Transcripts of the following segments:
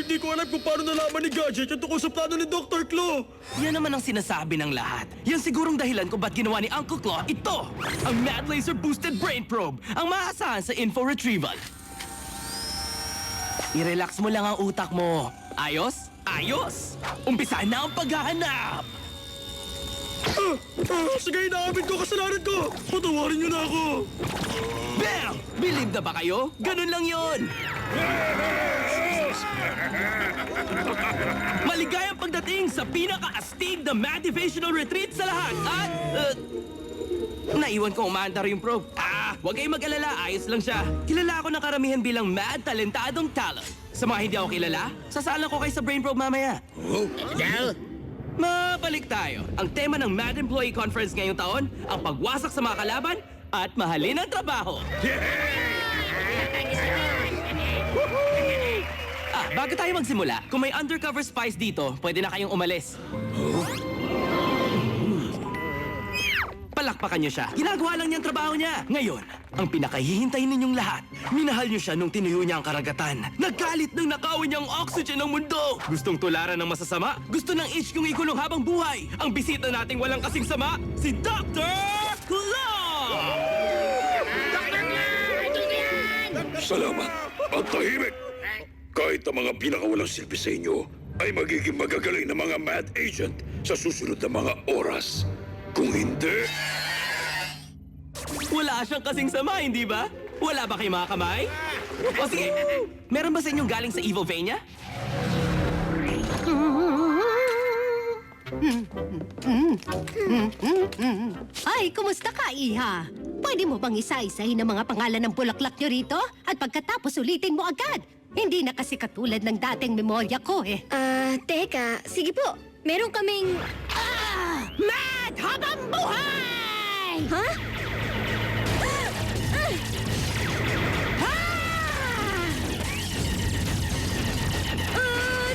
hindi ko alam kung paano nalaman ni Gadget yung tungkol sa plano ni Dr. Claw. Yan naman ang sinasabi ng lahat. Yan sigurong dahilan kung ba't ginawa ni Uncle Claw ito, ang Mad Laser Boosted Brain Probe, ang maasahan sa info retrieval. I-relax mo lang ang utak mo. Ayos? Ayos! Umpisahan na ang paghahanap! Sige, inaamin ko kasalanan ko. Patawarin niyo na ako. Bam! Believe na ba kayo? Ganun lang yon. Maligayang pagdating sa pinaka-astig na motivational retreat sa lahat. At, naiwan ko umaandar yung probe. Huwag kayong mag-alala. Ayos lang siya. Kilala ako ng karamihan bilang mad, talentadong talent. Sa mga hindi ako kilala, sasalang ko kayo sa brain probe mamaya. Mabalik tayo. Ang tema ng Mad Employee Conference ngayong taon, ang pagwasak sa mga kalaban at mahalin ang trabaho. Bago tayo magsimula, kung may undercover spies dito, pwede na kayong umalis. Palakpakan niyo siya. Ginagawa lang niya ang trabaho niya. Ngayon, ang pinakahihintayin ninyong lahat, minahal niyo siya nung tinuyo niya ang karagatan. Naggalit nang nakawin niya ang oxygen ng mundo. Gustong tularan ng masasama? Gusto ng HQ ikulong habang buhay. Ang bisita nating walang kasing sama, si Dr. Claw! Salamat at tahimik. Kahit ang mga pinakawalang silbi sa inyo ay magiging magagaling na mga mad agent sa susunod na mga oras. Kung hindi... Wala siyang kasing sama, hindi ba? Wala ba kayong mga kamay? O sige, meron ba sa inyong galing sa Evovania? Ay, kumusta ka, Iha? Pwede mo bang isa-isahin ang mga pangalan ng bulaklak nyo rito? At pagkatapos ulitin mo agad. Hindi na kasi katulad ng dating memorya ko eh. Teka. Sige po. Meron kaming... Mad habang buhay! Ha?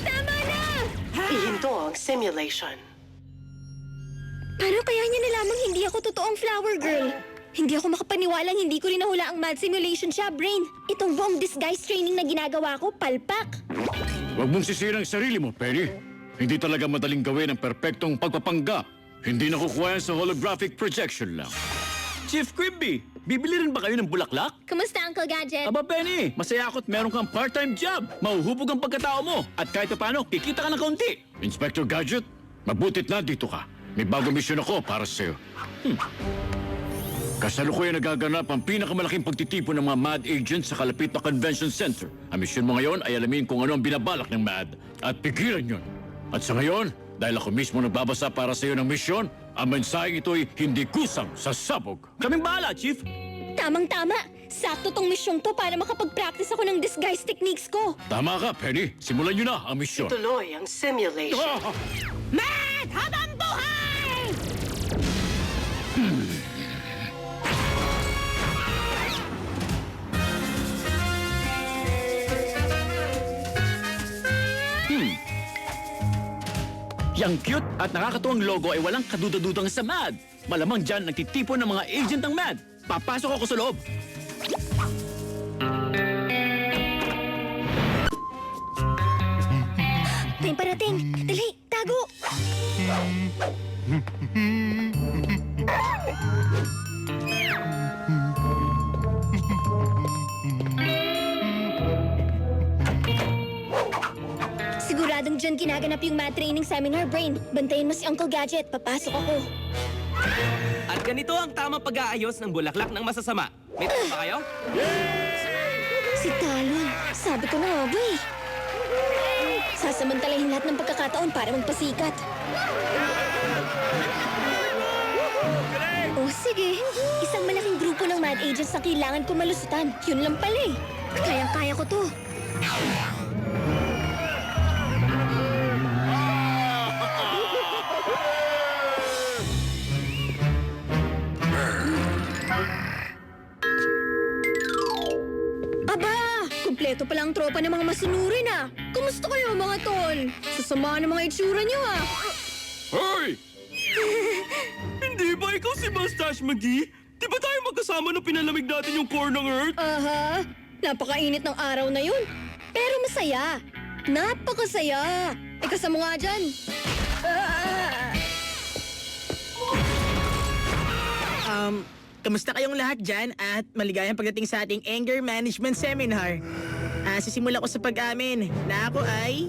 Tama na! Ihinto ang simulation. Paano kaya niya nalamang hindi ako totoong flower girl? Hindi ako makapaniwalang hindi ko rin nahula ang mad simulation siya, Brain. Itong buong disguise training na ginagawa ko, palpak. Huwag mong sisirang sarili mo, Penny. Hindi talaga madaling gawin ang perpektong pagpapanggap. Hindi nakukuha yan sa holographic projection lang. Chief Quimby, bibili rin ba kayo ng bulaklak? Kamusta, Uncle Gadget? Aba, Penny, masaya ako at meron kang part-time job. Mahuhubog ang pagkatao mo. At kahit paano, kikita ka ng kaunti. Inspector Gadget, mabutit na dito ka. May bagong misyon ako para sa'yo. Kasalukuyan nagaganap ang pinakamalaking pagtitipon ng mga MAD agents sa kalapit na convention center. Ang misyon mo ngayon ay alamin kung ano ang binabalak ng MAD at pigilan yun. At sa ngayon, dahil ako mismo nagbabasa para sa iyo ng misyon, ang mensaheng ito'y hindi kusang sa sabog. Kaming bahala, Chief. Tamang-tama. Sakto tong misyong to para makapag-practice ako ng disguise techniques ko. Tama ka, Penny. Simulan niyo na ang misyon. Tuloy ang simulation. Mad habang buhay! Yang cute at nakakatuwang logo ay walang kadudadudang sa MAD. Malamang dyan nagtitipon ng mga agent ng MAD. Papasok ako sa loob. May parating. Dali, tago! Siguradong dyan ginaganap yung math training seminar, Brain. Bantayin mo si Uncle Gadget. Papasok ako. At ganito ang tamang pag-aayos ng bulaklak ng masasama. May tanong ba kayo? Si Talon. Sabi ko na nga ba eh. Sasamantalahin lahat ng pagkakataon para magpasikat. Oh, sige. Isang malaking grupo ng mad agents na kailangan ko malusutan. Yun lang pala eh. Kayang-kaya ko to. Kompleto pala ang tropa ng mga masunurin ah. Kumusta kayo mga tol? Sasama ng mga itsura niyo ah. Hoy! Hindi ba ikaw si Mustache McGee? Di ba tayo magkasama na pinalamig natin yung core ng Earth? Aha, napakainit ng araw na yun. Pero masaya. Napakasaya! Ikasa mo nga dyan. Kamusta kayong lahat dyan at maligayang pagdating sa ating anger management seminar. Sisimula ko sa pag-amin na ako ay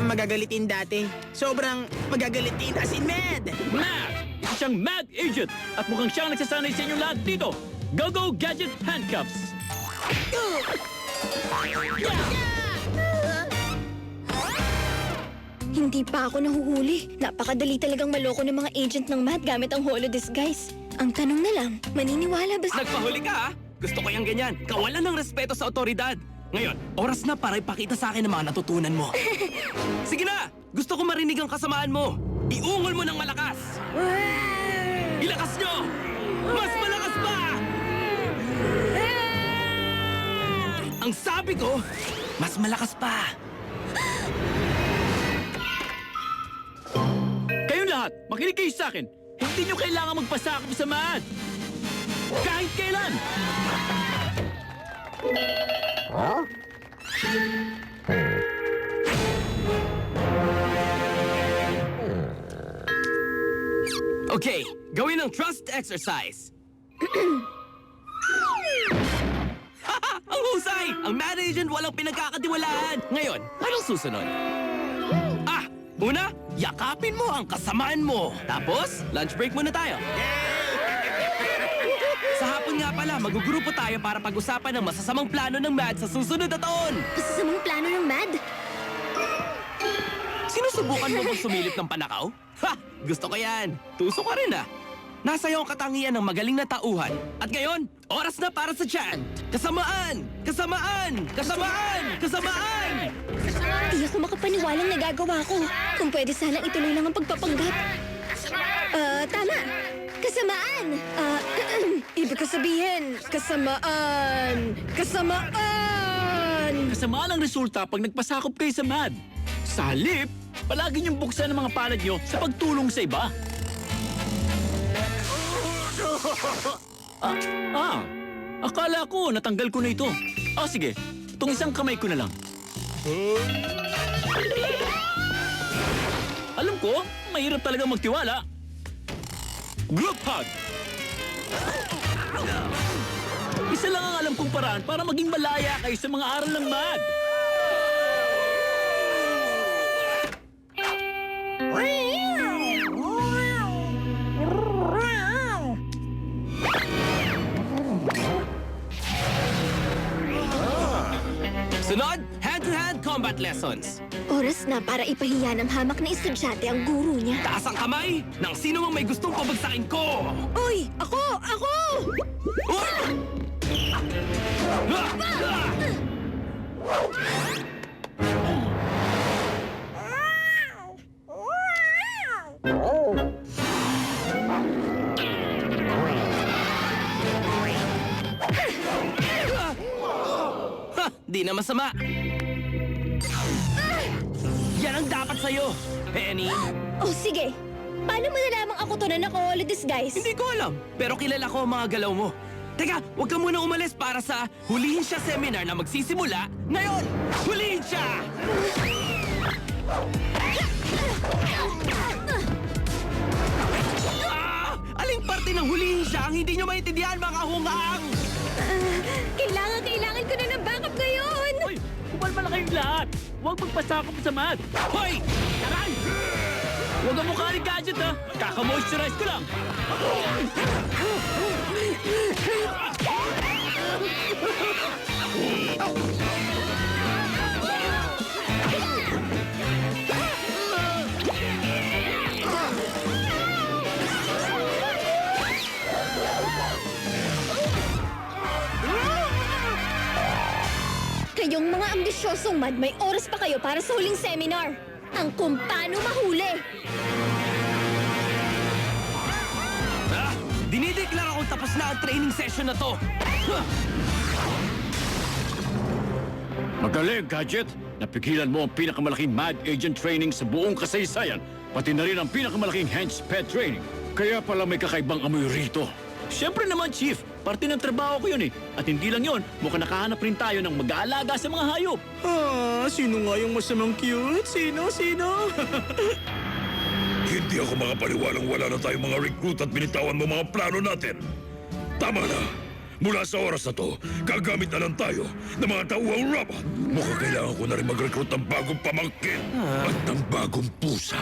magagalitin dati. Sobrang magagalitin as in mad. Mad! Isa siyang mad agent at mukhang siyang nagsasanay sa inyong lahat dito. Go-Go Gadget Handcuffs! Hindi pa ako nahuhuli. Napakadali talagang maloko ng mga agent ng MAD gamit ang holo disguise. Ang tanong na lang, maniniwala ba Nagpahuli ka, ha? Gusto ko yung ganyan. Kawalan ng respeto sa otoridad. Ngayon, oras na para ipakita sa akin ang mga natutunan mo. Sige na! Gusto ko marinig ang kasamaan mo. Iungol mo ng malakas. Ilakas nyo! Mas malakas pa! Ang sabi ko, mas malakas pa. Kayong lahat, makinig kayo sa akin. Hindi nyo kailangan magpasakop sa MAD. Kahit kailan! Okay, gawin ang trust exercise. Ang husay! Ang MAD agent walang pinagkakatiwalaan. Ngayon, anong susunod? Una, yakapin mo ang kasamaan mo. Tapos, lunch break muna tayo. Sa hapon nga pala, magugrupo tayo para pag-usapan ang masasamang plano ng MAD sa susunod na taon. masasamang plano ng MAD? Sinusubukan mo bang sumilip ng panakaw? Ha! Gusto ko yan. Tuso ka rin ah. Nasa iyo ang katangian ng magaling na tauhan. At ngayon, oras na para sa chan. Kasamaan! Kasamaan! Kasamaan! Kasamaan! Di ako makapaniwalang nagagawa ko. Kung pwede sanang ituloy lang ang pagpapanggap. Tama. Kasamaan. Ibig ko sabihin, kasamaan. Kasamaan! Kasamaan ang resulta pag nagpasakop kayo sa MAD. Sa halip, palagi niyong buksan ang mga palad niyo sa pagtulong sa iba. Akala ko natanggal ko na ito. Sige, itong isang kamay ko na lang. Alam ko, mahirap talaga magtiwala. Group hug! Isa lang ang alam kong paraan para maging malaya kayo sa mga aral ng MAD. Sunod, hand-to-hand combat lessons. Oras na para ipahiya ng hamak na estudyante ang guro niya. Taas ang kamay ng sino mang may gustong pabagsakin ko. Uy! Ako! Ako! Uy! Di na masama. Yan ang dapat sa'yo, Penny. Oh, sige. Paano mo nalaman ako to na naka-holo disguise? Hindi ko alam, pero kilala ko ang mga galaw mo. Teka, huwag ka muna umalis para sa Hulihin Siya seminar na magsisimula ngayon! Hulihin siya! Aling parte ng hulihin siya ang hindi nyo maintindihan, mga hungang? Kailangan ko na ng backup ngayon! Hoy, kumalma na kayong lahat. Huwag magpasakop sa MAD. Hoy! Taray! Huwag ang mukha ni Gadget, ha? Kaka-moisturize ko lang. Kayong mga ambisyosong MAD, may oras pa kayo para sa huling seminar. Ang kung paano mahuli. Dinideklara kong tapos na ang training session na to. Magaling, Gadget! Napigilan mo ang pinakamalaking MAD agent training sa buong kasaysayan, pati na rin ang pinakamalaking hand sped training. Kaya pala may kakaibang amoy rito. Siyempre naman, Chief. Parte ng trabaho ko yun eh. At hindi lang yun, mukhang nakahanap rin tayo ng mag-aalaga sa mga hayop. Sino nga yung masamang cute? Sino? Hindi ako makapaniwalang wala na tayong mga recruit at binitawan mo mga plano natin. Tama na! Mula sa oras na to, gagamit na lang tayo ng mga tauhang robot. Mukhang kailangan ko na rin mag-recruit ng bagong pamangkin at ng bagong pusa.